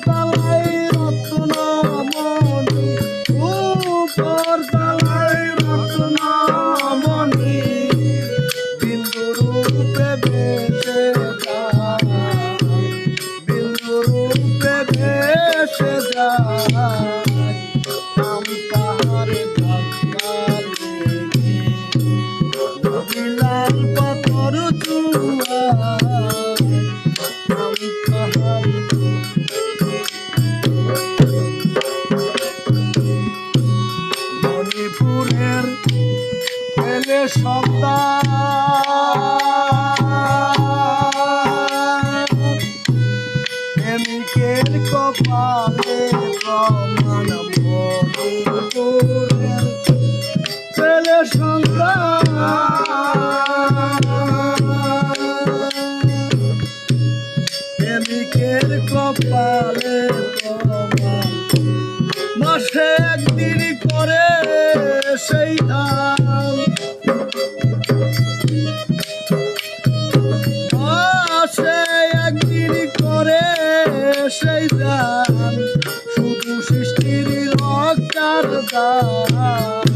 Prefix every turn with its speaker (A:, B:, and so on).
A: তালাই রত্নমণি, উপর তালাই রত্নমণি, বিন্দু রূপে ভেসে যায়, বিন্দু রূপে ভেসে যায়। আমি তাহারে ধাক্কা লেগে বিলাল পাথর চুয়ায়, আমি তাহারে মণিপুরের ছেলে সন্তান, প্রেমিকের কপালে প্রমাণ। মণিপুরের ছেলে সন্তান, প্রেমিকের কপালে প্রমাণ। মাসে একদিন করে সেই ধান, মাসে একদিন করে সেই ধান, শুধু সৃষ্টির রক্ষার দান।